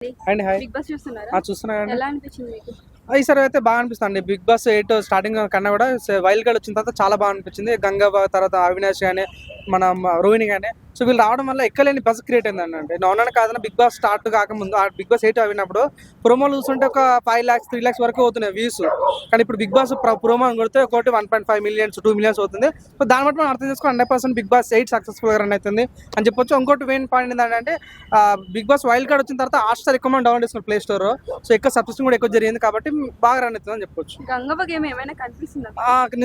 And hi. Big boss చూస్తున్నారా? చూస్తున్నాను. ఎలా అనిపించింది మీకు? ఈసారి అయితే బాగా అనిపిస్తుంది. బిగ్ బాస్ 8 స్టార్టింగ్ కన్నా కూడా వైల్డ్ కార్డ్ వచ్చిన తర్వాత చాలా బాగా అనిపించింది. గంగవ్వ తర్వాత అవినాష్ కానీ మన రోహిణి కానీ సో వీళ్ళు రావడం వల్ల ఎక్కలేని బజ్ క్రియేట్ అయిందండి. నాన్న కాదన్నా బిగ్ బాస్ స్టార్ట్ కాకముందు ఆ బిగ్ బాస్ 8 అవినప్పుడు ప్రోమోలు చూస్తుంటే ఒక 5 lakhs 3 lakhs వరకు అవుతున్నాయి వ్యూస్. కానీ ఇప్పుడు బిగ్ బాస్ ప్రోమో కొడితే ఒకటి 1.5 millions 2 millions అవుతుంది. సో దాన్ని బట్టి మనం అర్థం చేసుకుని 100% బిగ్ బాస్ 8 సక్సెస్ఫుల్ గా రన్ అవుతుంది అని చెప్పొచ్చు. ఇంకోటి మెయిన్ పాయింట్ ఏంటంటే బిగ్ బాస్ వైల్డ్ కార్డ్ వచ్చిన తర్వాత హాట్స్టార్ ఎక్కువ మంది డౌన్లోడ్ చేసుకున్నారు ప్లే స్టోర్. సో ఎక్కువ సబ్స్క్రిప్షన్ కూడా ఎక్కువ జరిగింది కాబట్టి బాగా రన్ అవుతుంది అని చెప్పొచ్చు. గంగవ్వ గేమ్ ఏమైనా కనిపిస్తుందా?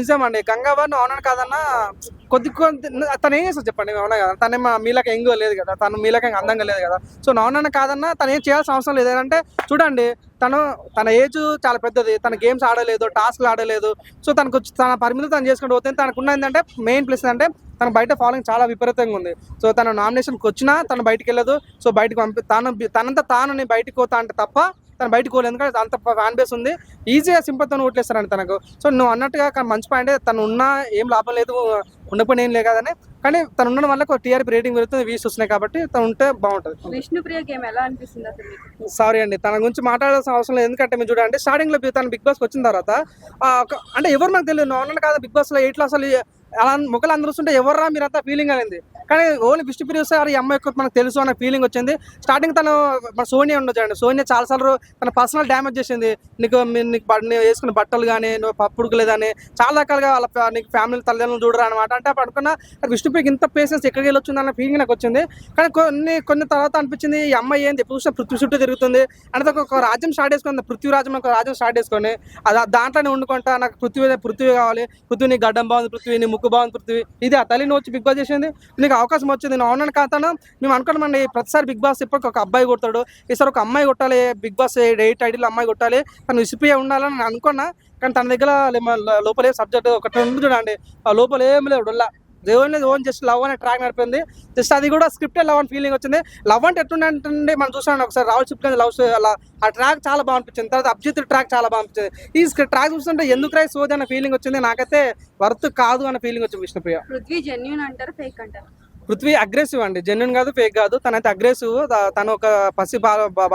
నిజమండి. గంగవ్వ అవునని కాదన్నా కొద్ది తను ఏం చేస్తారు చెప్పండి. అవునా కదా, తనే మీలాక ఎంగో లేదు కదా, తను మీలాక అందంగా లేదు కదా. సో నాన్న కాదన్నా తను ఏం చేయాల్సిన అవసరం లేదు. ఏంటంటే చూడండి, తన ఏజ్ చాలా పెద్దది, తన గేమ్స్ ఆడలేదు, టాస్క్లు ఆడలేదు. సో తన పరిమితి తను చేసుకుంటూ పోతుంది. తనకున్న ఏంటంటే మెయిన్ ప్లస్ అంటే తన బయట ఫాలోయింగ్ చాలా విపరీతంగా ఉంది. సో తన నామినేషన్కి వచ్చినా తను బయటికి వెళ్ళదు. సో బయటకు తనంతా తాను బయటకు పోతా అంటే తప్ప తను బయటకు పోలేదు. ఎందుకంటే అంత ఫ్యాన్ బేస్ ఉంది. ఈజీగా సింపతితో ఓట్లేస్తారండి తనకు. సో నువ్వు అన్నట్టుగా మంచి పాయింట్, తను ఉన్నా ఏం లాభం లేదు, ఉండకపోయినా ఏం లేదు కదని. కానీ తను ఉండడం వల్ల టీఆర్పీ రేటింగ్ పెరుగుతుంది, వ్యూస్ వస్తున్నాయి కాబట్టి తను ఉంటే బాగుంటుంది. విష్ణుప్రియ గేమ్ ఎలా అనిపిస్తుంది అసలు? సారీ అండి, తన గురించి మాట్లాడాల్సిన అవసరం లేదు. ఎందుకంటే మీరు చూడండి, స్టార్టింగ్ లో తను బిగ్ బాస్కి వచ్చిన తర్వాత అంటే ఎవరు నాకు తెలియదు, నాన్న కాదు బిగ్ బాస్ లో 8 అసలు అలా మొక్కలు అందరూ వస్తుంటే ఎవర్రా మీరంతా ఫీలింగ్ అనేది. కానీ ఓన్లీ విష్ణుప్రియ సార్ ఈ అమ్మాయి ఎక్కువ మనకు తెలుసు అన్న ఫీలింగ్ వచ్చింది. స్టార్టింగ్ తను మన సోనియా ఉండొచ్చండి. సోనియా చాలాసార్లు తన పర్సనల్ డ్యామేజ్ చేసింది. నీకు వేసుకున్న బట్టలు కానీ నువ్వు పప్పుడుకోలేదని చాలా రకాలుగా వాళ్ళ నీకు ఫ్యామిలీ తల్లిదండ్రులు చూడరా అనమాట. అంటే అప్పుడు అనుకున్నా విష్ణుప్రియకి ఇంత పేషెన్స్ ఎక్కడికి వెళ్ళొచ్చింది అన్న ఫీలింగ్ నాకు వచ్చింది. కానీ కొన్ని తర్వాత అనిపించింది ఈ అమ్మాయి ఏంది ఎప్పుడు చూసినా పృథ్వీ చుట్టూ తిరుగుతుంది. అంటే ఒక రాజ్యం స్టార్ట్ చేసుకుంది, పృథ్వీరాజ్యం ఒక రాజ్యం స్టార్ట్ చేసుకొని దాంట్లోనే వండుకుంటా నాకు పృథ్వీ కావాలి, పృథ్వీ నీ గడ్డం బాగుంది, పృథ్వీ నీ ముక్కు బాగుంది, పృథ్వీ ఇది ఆ తల్లిని వచ్చి బిగ్ బాస్ చేసింది. నీకు అవకాశం వచ్చింది, నేను అవునని కాతాను మేము అనుకున్నామండి. ప్రతిసారి బిగ్ బాస్ ఇప్పటికి ఒక అబ్బాయి కొడతాడు, ఈసారి ఒక అమ్మాయి కొట్టాలి, బిగ్ బాస్ 8 ఐడీలో అమ్మాయి కొట్టాలి, తను విసిపియే ఉండాలని నేను అనుకున్నా. కానీ తన దగ్గర లోపలే సబ్జెక్ట్ ఒకటి ఉంది చూడండి, ఆ లోపల ఏం లేవు. ఓన్ జస్ట్ లవ్ అనే ట్రాక్ నడిపింది. జస్ట్ అది కూడా స్క్రిప్టెడ్ లవ్ అని ఫీలింగ్ వచ్చింది. లవ్ అంటే ఎట్లుంటే మనం చూసాను ఒకసారి రాహుల్ స్క్రిప్ట్ లవ్ అలా ఆ ట్రాక్ చాలా బాగా అనిపించింది. తర్వాత అభిజిత్ ట్రాక్ చాలా బాగా అనిపించింది. ఈ ట్రాక్ చూస్తుంటే ఎందుకు రై సోది అన్న ఫీలింగ్ వచ్చింది. నాకైతే వర్త్ కాదు అన్న ఫీలింగ్ వచ్చింది విష్ణుప్రియ. పృథ్వీ జెన్యూన్ అంటారు, ఫేక్ అంటారు? పృథ్వీ అగ్రెసివ్ అండి, జెన్యున్ కాదు, ఫేక్ కాదు. తనైతే అగ్రెసివ్. తను ఒక పసి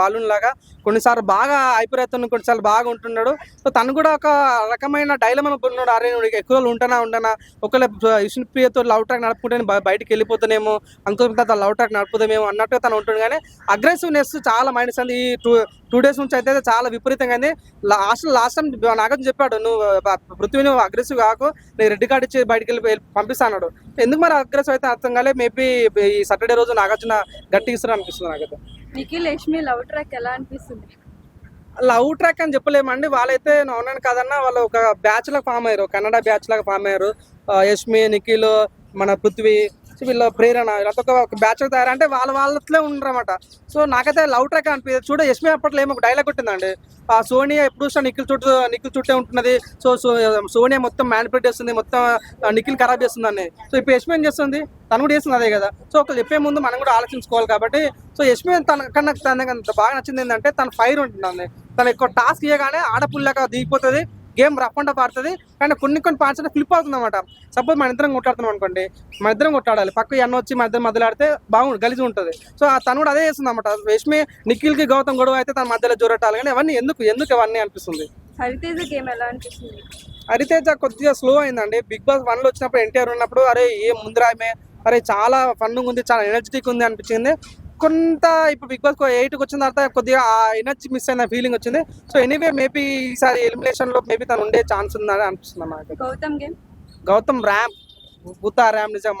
బాలుని లాగా కొన్నిసార్లు బాగా అయిపోతున్నాడు, కొన్నిసార్లు బాగా ఉంటున్నాడు. సో తను కూడా ఒక రకమైన డైలమాలో ఉన్నాడు. అరే నువ్వు ఎక్కువ ఉండనా ఒకవేళ విష్ణుప్రియతో లవ్ ట్రాక్ నడుపుకుంటే బయటికి వెళ్ళిపోతానేమో, అనుకుంటే లవ్ ట్రాక్ నడుపుతామేమో అన్నట్టుగా తను ఉంటుంది. కానీ అగ్రెసివ్నెస్ చాలా మైనస్ అంది. ఈ టూ డేస్ నుంచి అయితే చాలా విపరీతంగా అయింది. లాస్ట్ టైం నాగార్జున చెప్పాడు, నువ్వు పృథ్వీ నువ్వు అగ్రెసివ్ కాకు, నేను రెడ్ కార్డ్ ఇచ్చి బయటికి వెళ్ళి పంపిస్తాడు. ఎందుకు మరి అగ్రెసివ్ అయితే అర్థం కాలే. మేబీ ఈ సాటర్డే రోజు నాగార్జున గట్టి ఇస్తారు అనిపిస్తుంది నాకైతే. నిఖిల్ యష్మి లవ్ ట్రాక్ ఎలా అనిపిస్తుంది? లవ్ ట్రాక్ అని చెప్పలేమండి. వాళ్ళైతే అవునని కాదన్నా వాళ్ళు ఒక బ్యాచ్ లాగా ఫామ్ అయ్యారు, కన్నడ బ్యాచ్ లాగా ఫామ్ అయ్యారు. యష్మి, నిఖిల్, మన పృథ్వీ, వీళ్ళ ప్రేరణ వీళ్ళతో ఒక బ్యాచ్ తయారు అంటే వాళ్ళతో ఉండరన్నమాట. సో నాకైతే లవ్ ట్రాక్ అనిపించదు. చూడ యష్మి అప్పట్లో ఏమో ఒక డైలాగ్ కొట్టిందండి, ఆ సోనియా ఎప్పుడు చూసినా నిఖిల్ చుట్టే ఉంటున్నది. సో సోనియా మొత్తం మ్యానిపులేట్ చేస్తుంది, మొత్తం నిఖిల్ ఖరాబ్ చేస్తుందని. సో ఇప్పుడు యష్మి ఏం చేస్తుంది, తను కూడా చేస్తుంది అదే కదా. సో ఒకళ్ళు చెప్పే ముందు మనం కూడా ఆలోచించుకోవాలి కాబట్టి. సో యష్మి తనకు బాగా నచ్చింది ఏంటంటే తన ఫైర్ ఉంటుంది. తను ఎక్కువ టాస్క్ ఇవ్వగానే ఆడపుల్లాగా దిగిపోతుంది, గేమ్ రఫ్ అండ్ టఫ్ ఆడుతుంది. కానీ కొన్ని పార్ట్స్ అంటే ఫ్లిప్ అవుతుంది అనమాట. సపోజ్ మన ఇద్దరం కొట్లాడుతున్నాం అనుకోండి, మన ఇద్దరం కొట్లాడాలి, పక్క అన్న వచ్చి మన ఇద్దరు మొదలాడితే గలిసి ఉంటుంది. సో తను కూడా అదే చేస్తుంది అనమాట. యష్మి నిఖిల్కి గౌతమ్ గొడవ అయితే తన మధ్యలో జోరటాలి. కానీ అవన్నీ ఎందుకు అవన్నీ అనిపిస్తుంది. హరితేజ గేమ్ ఎలా అనిపిస్తుంది? హరితేజ కొద్దిగా స్లో అయిందండి. బిగ్ బాస్ 1లో వచ్చినప్పుడు ఎన్టీఆర్ ఉన్నప్పుడు అరే ఏం ముందరామే, అరే చాలా ఫన్గా ఉంది, చాలా ఎనర్జెటిక్ ఉంది అనిపించింది. ఇప్పుడు బిగ్ బాస్ 8కి వచ్చిన తర్వాత కొద్దిగా ఆ ఎనర్జీ మిస్ అయిన ఫీలింగ్ వచ్చింది. సో ఎనీవే మేబీ ఈసారి ఎలిమినేషన్ లో మేబీ తను ఉండే ఛాన్స్ ఉందని అనిపిస్తుంది నాకు. గౌతమ్ ర్యామ్ బుతా ర్యామ్ నిజంగా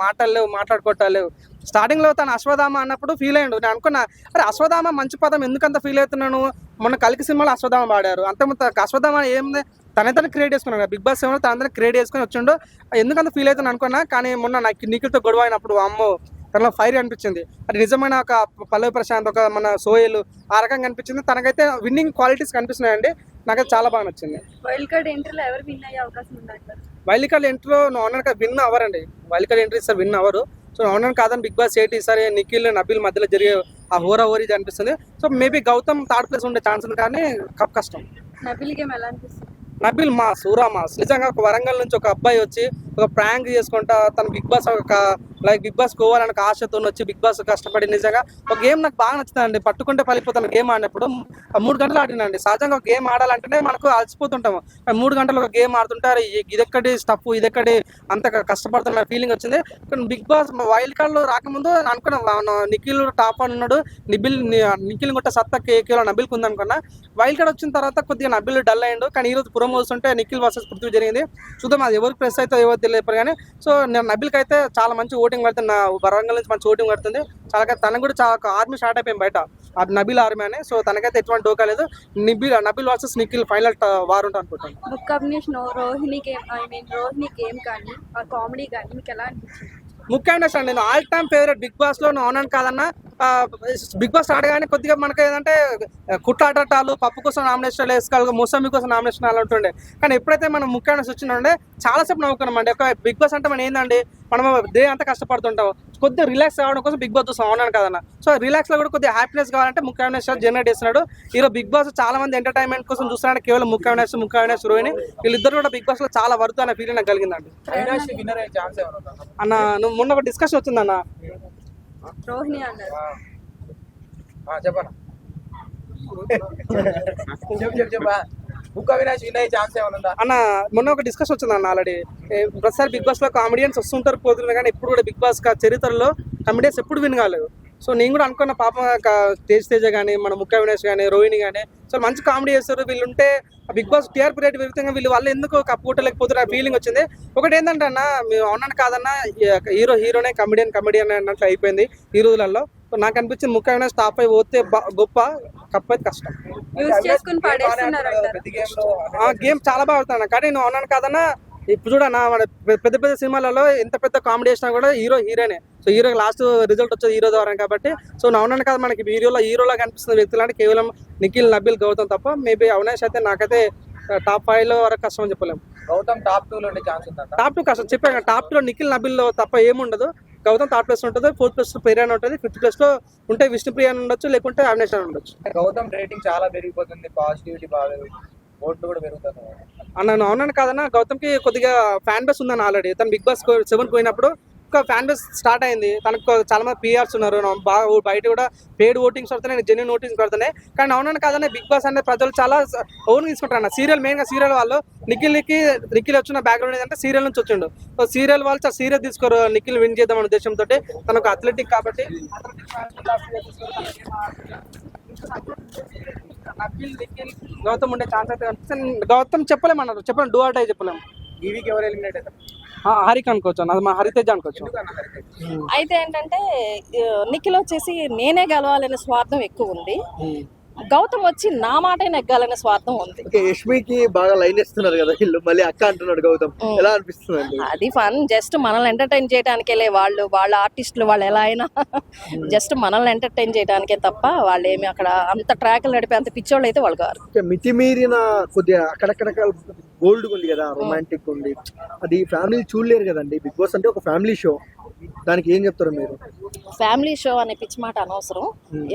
మాట్లాడుకోవట్లేవు. స్టార్టింగ్ లో తను అశ్వధామ అన్నప్పుడు ఫీల్ అయ్యాడు. నేను అనుకున్నా అరే అశ్వధామ మంచి పదం ఎందుకంత ఫీల్ అవుతున్నాను. మొన్న కలికి సినిమాలో అశ్వధామ పాడారు, అంత అశ్వధామ ఏముంది తనే క్రియేట్ చేసుకున్నాను. బిగ్ బాస్ ఏమో తనంతా క్రియేట్ చేసుకుని వచ్చిండు, ఎందుకంత ఫీల్ అవుతున్నాను అనుకున్నా. కానీ మొన్న నాకు నిఖిల్తో గొడవ అయినప్పుడు అమ్మో తనలో ఫైర్ అనిపించింది. అది నిజమైన ఒక పల్లవి ప్రశాంత్, ఒక మన సోయల్ ఆ రకంగా అనిపించింది. తనకైతే విన్నింగ్ క్వాలిటీస్ కనిపిస్తున్నాయండి. నాకైతే చాలా బాగా నచ్చింది. వైల్డ్ కార్డ్ ఎంట్రీలో ఎవరు విన్ అయ్యే అవకాశం ఉందంటారు? వైల్డ్ కార్డ్ ఎంట్రీలో నాన్న విన్ అవ్వరండి. Wild card entry sir win అవ్వరు. సో నాన్న కాదని బిగ్ బాస్ 8 ఈసారి నిఖిల్ నబీల్ మధ్యలో జరిగే ఆ హోరీ అనిపిస్తుంది. So maybe Gautam third place ఉండే ఛాన్స్ ఉంది, కానీ కష్టం. నబీల్ గేమ్ ఎలా అనిపిస్తుంది? నబీల్ మాస్ నిజంగా ఒక వరంగల్ నుంచి ఒక అబ్బాయి వచ్చి ఒక ప్రాంక్ చేసుకుంటా తన బిగ్ బాస్ ఒక లైక్ బిగ్ బాస్ పోవాలని ఒక ఆశతో వచ్చి బిగ్ బాస్ కష్టపడి నిజంగా ఒక గేమ్ నాకు బాగా నచ్చుతుందండి. పట్టుకుంటే పలిపోతాను గేమ్ ఆడినప్పుడు 3 గంటలు ఆడినండి. సహజంగా ఒక గేమ్ ఆడాలంటేనే మనకు అలసిపోతుంటాము. 3 గంటలు ఒక గేమ్ ఆడుతుంటారు, ఇదెక్కడి స్టఫ్, ఇదెక్కడి అంత కష్టపడుతున్న ఫీలింగ్ వచ్చింది. కానీ బిగ్ బాస్ వైల్డ్ కార్డ్లో రాకముందు అనుకున్నా నిఖిల్ టాప్ అని ఉన్నాడు, నిఖిల్ కొట్ట సత్తా కేకేలో నబిల్కి ఉంది అనుకున్నా. వైల్డ్ కార్డ్ వచ్చిన తర్వాత కొద్దిగా నబిల్ డల్ అయ్యిండు. కానీ ఈరోజు ప్రోమోస్ ఉంటే నిఖిల్ వర్సెస్ పృథ్వీ జరిగింది. చూద్దాం అది ఎవరికి ప్రెస్ అయితే ఎవరు తెలియదు కానీ. సో నేను నబిల్కి అయితే చాలా మంచి ఓటింగ్ పడుతుంది, నా వరంగల్ నుంచి మంచి ఓటింగ్ పడుతుంది. చాలా తనకు కూడా చాలా ఆర్మీ స్టార్ట్ అయిపోయింది బయట, అది నబిల్ ఆర్మీ అని. సో తనకైతే ఎటువంటి డోకా లేదు. Nabeel versus Nikhil final war ఉంటుంది అనుకుంటాను. బుక్ కాంబినేషన్ రోహిణి గేమ్ కానీ ఆ కామెడీ కానీ మీకు ఎలా అనిపించింది? ముఖ్యంగా సార్ నేను all time favourite Bigg Boss లో అవునని కాదన్నా. బిగ్ బాస్ ఆడగానే కొద్దిగా మనకి ఏంటంటే కుట్లాటాలు, పప్పు కోసం నామినేషన్ వేసుకోవాలి, మోసంబి కోసం నామినేషన్ అలా ఉంటుండే. కానీ ఎప్పుడైతే మనం ముఖ్యంగా వచ్చిండే చాలాసేపు నవ్వుకున్నాం అండి. ఒక బిగ్ బాస్ అంటే మనం ఏంటండి, మనం డే అంతా కష్టపడుతుంటాం, కొద్దిగా రిలాక్స్ అవ్వడం కోసం బిగ్ బాస్ చూస్తాం అవునని కాదన్నా. సో రిలాక్స్ లో కూడా కొద్దిగా హ్యాపీనెస్ కావాలంటే ముఖ్యమైన జనరేట్ చేస్తున్నాడు. ఈరోజు బిగ్ బాస్ చాలా మంది ఎంటర్టైన్మెంట్ కోసం చూస్తున్నాడు, కేవలం ముఖ్యమైన రోహిణి వీళ్ళిద్దరు కూడా బిగ్ బాస్ లో చాలా వర్త్ అనే ఫీలింగ్ నాకు కలిగిందండి. అన్న నువ్వు మొన్న ఒక డిస్కషన్ వచ్చిందన్న, రోహిణి అన్నారు. చెప్పనా అన్న మొన్న ఒక డిస్కషన్ వచ్చిందన్న. ఆల్రెడీ ప్రతిసారి బిగ్ బాస్ లో కామెడియన్స్ వస్తుంటారు పోతున్నారు, కానీ ఎప్పుడు కూడా బిగ్ బాస్ చరిత్రలో కామెడియన్స్ ఎప్పుడు విన్ కాలేదు. సో నేను కూడా అనుకున్న పాపం తేజ కానీ మన ముఖ్య అవినాష్ కానీ రోహిణి కానీ సో మంచి కామెడీ చేస్తారు. వీళ్ళు ఉంటే బిగ్ బాస్ టీఆర్పీ రేట్ పెరుగుతుంది, వీళ్ళు వాళ్ళు ఎందుకు కప్పుకోవట్లేకపోతున్నారు ఆ ఫీలింగ్ వచ్చింది. ఒకటి ఏంటంటే అన్న, మేము అవునని కాదన్నా, హీరోనే కమెడియన్ అన్నట్లు అయిపోయింది ఈ రోజులలో. నాకు అనిపించింది ముఖ్య అవినాష్ టాప్ అయి పోతే గొప్ప, కప్ అయితే కష్టం. గేమ్ చాలా బాగా అవుతాను, కానీ నేను అవునని కాదన్నా ఇప్పుడు చూడన్నా మన పెద్ద పెద్ద సినిమాలలో ఎంత పెద్ద కామెడీ చేసినా కూడా హీరోనే. సో హీరోకి లాస్ట్ రిజల్ట్ వచ్చేది హీరో ద్వారా కాబట్టి. సో అవునని కాదు మనకి హీరోలా కనిపిస్తున్న వ్యక్తులు అంటే కేవలం నిఖిల్, నబిల్, గౌతమ్ తప్ప. మేబీ అవినాష్ అయితే నాకైతే టాప్ 5 లో వరకు కష్టం అని చెప్పలేము. గౌతమ్ టాప్ 2 లో ఉండే ఛాన్స్ ఉందా? టాప్ 2 కష్టం చెప్పాను. టాప్ 2 లో నిఖిల్, నబిల్ తప్ప ఏముండదు. గౌతమ్ థర్డ్ ప్లేస్ ఉంటుంది, 4th ప్లేస్ ప్రియా ఉంటుంది, 5th ప్లేస్ లో ఉంటే విష్ణుప్రియ ఉండొచ్చు, లేకుంటే అవినాష్ అని ఉండొచ్చు. గౌతమ్ రేటింగ్ చాలా పెరిగిపోతుంది, పాజిటివిటీ బాగా, ఓట్లు కూడా పెరుగుతుంది అన్న. అవునని కాదన్నా, గౌతమ్ కి కొద్దిగా ఫ్యాన్ బేస్ ఉందని ఆల్రెడీ. తను బిగ్ బాస్ 7 పోయినప్పుడు ఒక ఫ్యాన్ బేస్ స్టార్ట్ అయింది. తనకు చాలా మంది పిఆర్స్ ఉన్నారు, బాగా బయట కూడా పెయిడ్ ఓటింగ్స్ పడుతున్నాయి, జెన్యున్ ఓటింగ్స్ పడుతున్నాయి. కానీ అవునని కాదన్నా బిగ్ బాస్ అనే ప్రజలు చాలా ఓన్ తీసుకుంటారు అన్న. సీరియల్ మెయిన్గా సీరియల్ వాళ్ళు నిఖిల్ వచ్చిన బ్యాక్గ్రౌండ్ ఏంటంటే సీరియల్ నుంచి వచ్చిండు. సో సీరియల్ వాళ్ళు చాలా సీరియస్ తీసుకోరు నిఖిల్ విన్ చేద్దాం అనే ఉద్దేశంతో. తనకు అథ్లెటిక్ కాబట్టి గౌతమ్ ఉండే ఛాన్స్ అయితే గౌతమ్ చెప్పలేమన్నారు, చెప్పలేము, డూ ఆర్ డై చెప్పలేము. ఈ వీక్ ఎవరు ఎలిమినేట్ అవుతారు? హరిక అనుకోవచ్చు, అది మా హరితేజ అనుకోవచ్చు. అయితే ఏంటంటే నిఖిల్ వచ్చేసి నేనే గెలవాలనే స్వార్థం ఎక్కువ ఉంది, గౌతమ్ వచ్చి నా మాట నెగ్గాలనే స్వార్థం ఉంది. యష్మికి బాగా లైన్ ఇస్తున్నారు కదా వీళ్ళు, మళ్ళీ అక్క అంటున్నాడు గౌతమ్, ఎలా అనిపిస్తుంది? అది ఫన్, జస్ట్ మనల్ని ఎంటర్టైన్ చేయడానికే వాళ్ళ ఆర్టిస్టులు వాళ్ళు ఎలా అయినా జస్ట్ మనల్ని ఎంటర్టైన్ చేయడానికే తప్ప వాళ్ళు ఏమి అక్కడ అంత ట్రాక్లు నడిపే అంత పిచ్చోళ్ళు అయితే వాళ్ళు కాదు. మితిమీరిన కొద్దిగా అక్కడక్కడ గోల్డ్ ఉంది కదా, రొమాంటిక్ ఉంది, అది ఫ్యామిలీ చూడలేరు కదండి. బిగ్ బాస్ అంటే ఒక ఫ్యామిలీ షో, దానికి ఏం చెప్తారు మీరు? ఫ్యామిలీ షో అనే పిచ్చి మాట అనవసరం.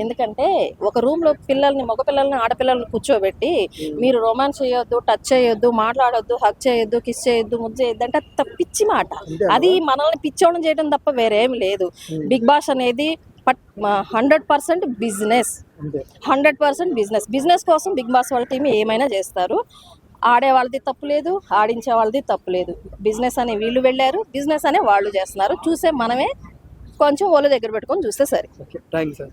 ఎందుకంటే ఒక రూమ్ లో మగ పిల్లల్ని ఆడపిల్లల్ని కూర్చోబెట్టి మీరు రొమాన్స్ చేయొద్దు, టచ్ చేయొద్దు, మాట్లాడొద్దు, హక్ చేయొద్దు, కిస్ చేయొద్దు, ముద్దు చేయొద్దు అంటే పిచ్చి మాట. అది మనల్ని పిచ్చోడం చేయడం తప్ప వేరేం లేదు. బిగ్ బాస్ అనేది 100% బిజినెస్, 100% బిజినెస్ కోసం బిగ్ బాస్ వాళ్ళ టీం ఏమైనా చేస్తారు. ఆడే వాళ్ళది తప్పు లేదు, ఆడించే వాళ్ళది తప్పు లేదు. బిజినెస్ అనే వీళ్ళు వెళ్ళారు, బిజినెస్ అనే వాళ్ళు చేస్తున్నారు. చూసే మనమే కొంచెం ఒళ్ళు దగ్గర పెట్టుకొని చూస్తే సరే. Thanks sir.